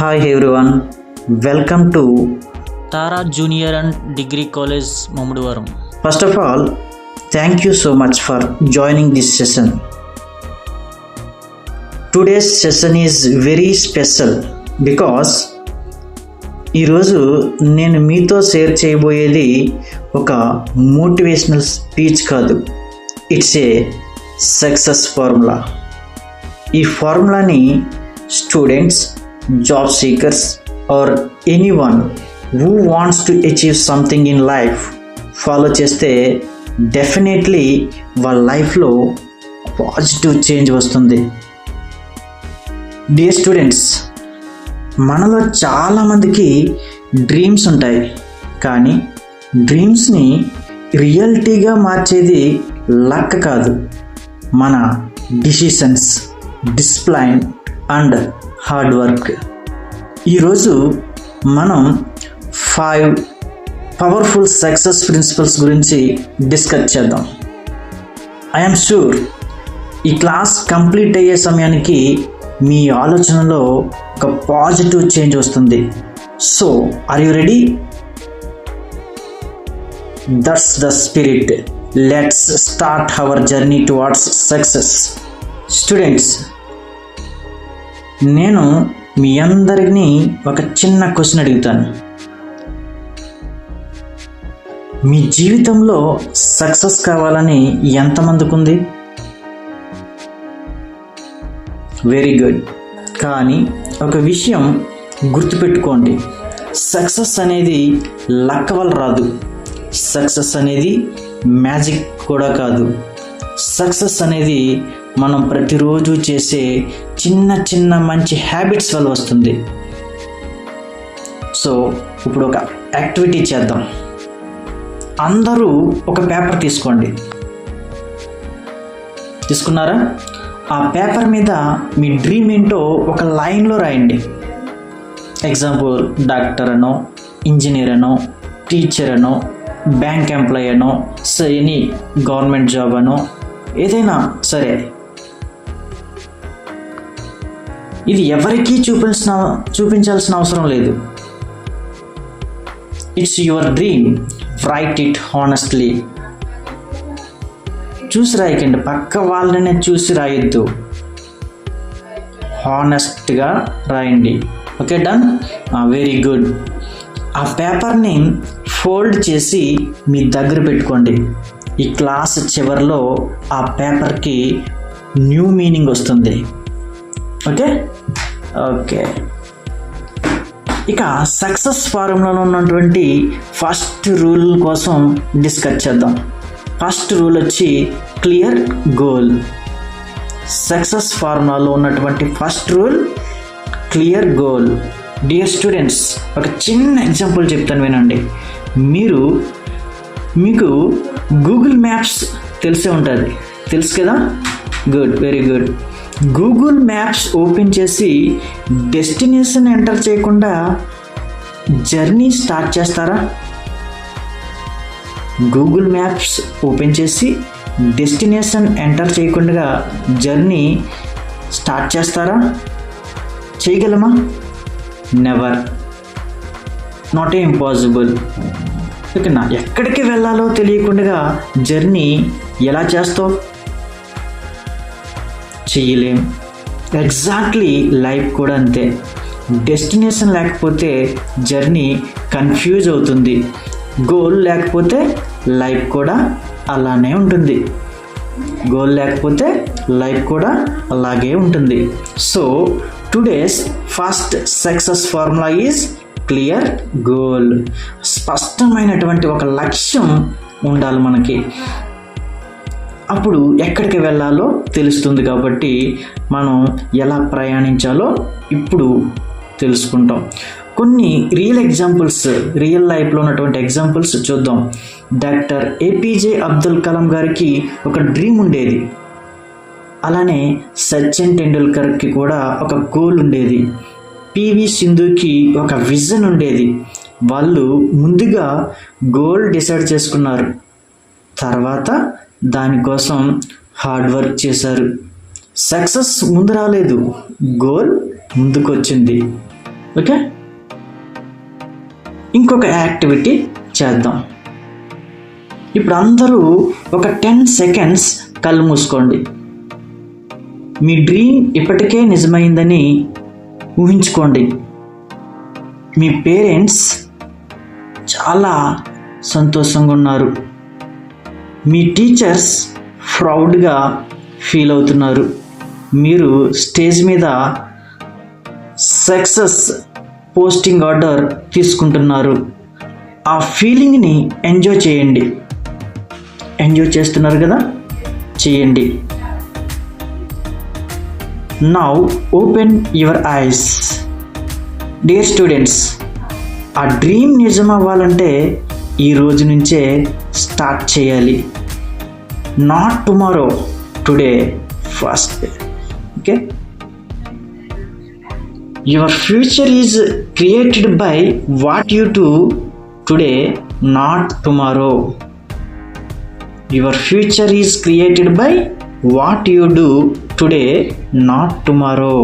Hi everyone, welcome to. Tara Junior and Degree College, Mamuduvaram. First of all, thank you so much for joining this session. Today's session is very special because ఈరోజు నేను మీతో share చేయబోయేది ఒక motivational speech కాదు, it's a success formula. ఈ ఫార్ములాని students, job seekers or anyone who wants to achieve something in life follow చేస్తే definitely వాళ్ళ లైఫ్లో పాజిటివ్ చేంజ్ వస్తుంది. డియర్ స్టూడెంట్స్, మనలో చాలామందికి డ్రీమ్స్ ఉంటాయి, కానీ డ్రీమ్స్ని రియాలిటీగా మార్చేది లక్ కాదు, మన decisions, discipline and hard work. ఈరోజు మనం 5 పవర్ఫుల్ సక్సెస్ ప్రిన్సిపల్స్ గురించి డిస్కస్ చేద్దాం. ఐఎమ్ షూర్ ఈ క్లాస్ కంప్లీట్ అయ్యే సమయానికి మీ ఆలోచనలో ఒక పాజిటివ్ చేంజ్ వస్తుంది. So are you ready? That's the spirit. Let's start our journey towards success. Students, నేను మీ అందరినీ ఒక చిన్న క్వశ్చన్ అడుగుతాను. మీ జీవితంలో సక్సెస్ కావాలని ఎంతమందికి ఉంది? Very good. కానీ ఒక విషయం గుర్తుపెట్టుకోండి, సక్సెస్ అనేది లక్ వల్ల రాదు, సక్సెస్ అనేది మ్యాజిక్ కూడా కాదు. సక్సెస్ అనేది మనం ప్రతిరోజు చేసే చిన్న చిన్న మంచి హ్యాబిట్స్ వల్ల వస్తుంది. సో ఇప్పుడు ఒక యాక్టివిటీ చేద్దాం. అందరూ ఒక పేపర్ తీసుకోండి. తీసుకున్నారా? ఆ పేపర్ మీద మీ డ్రీమ్ ఏంటో ఒక లైన్లో రాయండి. ఎగ్జాంపుల్, డాక్టర్ అనో, ఇంజనీర్ అనో, టీచర్ అనో, బ్యాంక్ ఎంప్లాయీ అనో, ఎనీ గవర్నమెంట్ జాబ్ అనో, ఏదైనా సరే. ఇది ఎవరికీ చూపించాల్సిన అవసరం లేదు. It's your dream, right it honestly. చూసి రాయకండి, పక్క వాళ్ళనే చూసి రాయొద్దు, హానెస్ట్గా రాయండి. Okay, done. Very good. ఆ పేపర్ని ఫోల్డ్ చేసి మీ దగ్గర పెట్టుకోండి. ఈ క్లాస్ చివరిలో ఆ పేపర్కి న్యూ మీనింగ్ వస్తుంది. ఓకే ఓకే ఇక సక్సెస్ ఫార్ములాలో ఉన్నటువంటి ఫస్ట్ రూల్ కోసం డిస్కస్ చేద్దాం. ఫస్ట్ రూల్ వచ్చి క్లియర్ గోల్. సక్సెస్ ఫార్ములాలో ఉన్నటువంటి first rule clear goal. Dear students, ఒక చిన్న ఎగ్జాంపుల్ చెప్తాను, వినండి. మీకు గూగుల్ మ్యాప్స్ తెలిసే ఉంటుంది, తెలుసు కదా? Good, very good. Google maps open చేసి డెస్టినేషన్ ఎంటర్ చేయకుండా జర్నీ స్టార్ట్ చేస్తారా? గూగుల్ మ్యాప్స్ ఓపెన్ చేసి డెస్టినేషన్ ఎంటర్ చేయకుండా జర్నీ స్టార్ట్ చేస్తారా? చేయగలమా? Never, not a impossible. ఓకేనా? ఎక్కడికి వెళ్ళాలో తెలియకుండా జర్నీ ఎలా చేస్తావు? చేయలేం. ఎగ్జాక్ట్లీ లైఫ్ కూడా అంతే. డెస్టినేషన్ లేకపోతే జర్నీ కన్ఫ్యూజ్ అవుతుంది, గోల్ లేకపోతే లైఫ్ కూడా అలానే ఉంటుంది. గోల్ లేకపోతే లైఫ్ కూడా అలాగే ఉంటుంది. So today's first success formula is clear goal. స్పష్టమైనటువంటి ఒక లక్ష్యం ఉండాలి మనకి. అప్పుడు ఎక్కడికి వెళ్ళాలో తెలుస్తుంది, కాబట్టి మనం ఎలా ప్రయాణించాలో ఇప్పుడు తెలుసుకుంటాం. కొన్ని రియల్ లైఫ్లో ఉన్నటువంటి ఎగ్జాంపుల్స్ చూద్దాం. డాక్టర్ ఏపీజే అబ్దుల్ కలాం గారికి ఒక డ్రీమ్ ఉండేది. అలానే సచిన్ టెండూల్కర్కి కూడా ఒక గోల్ ఉండేది. పివి సింధుకి ఒక విజన్ ఉండేది. వాళ్ళు ముందుగా గోల్ డిసైడ్ చేసుకున్నారు, తర్వాత దానికోసం హార్డ్ వర్క్ చేశారు. సక్సెస్ ముందు రాలేదు, గోల్ ముందుకు వచ్చింది. ఓకే, ఇంకొక యాక్టివిటీ చేద్దాం. ఇప్పుడు అందరూ ఒక 10 seconds కళ్ళు మూసుకోండి. మీ డ్రీమ్ ఇప్పటికే నిజమైందని ఊహించుకోండి. మీ పేరెంట్స్ చాలా సంతోషంగా ఉన్నారు. మీ టీచర్స్ ప్రౌడ్గా ఫీల్ అవుతున్నారు. మీరు స్టేజ్ మీద సక్సెస్ పోస్టింగ్ ఆర్డర్ తీసుకుంటున్నారు. ఆ ఫీలింగ్ని ఎంజాయ్ చేయండి. ఎంజాయ్ చేస్తున్నారు కదా, చేయండి. Now open your eyes. Dear students, ఆ డ్రీమ్ నిజం అవ్వాలంటే ఈ రోజు నుంచే స్టార్ట్ చేయాలి. Not tomorrow, today first. Okay, your future is created by what you do today, not tomorrow. Your future is created by what you do today, not tomorrow.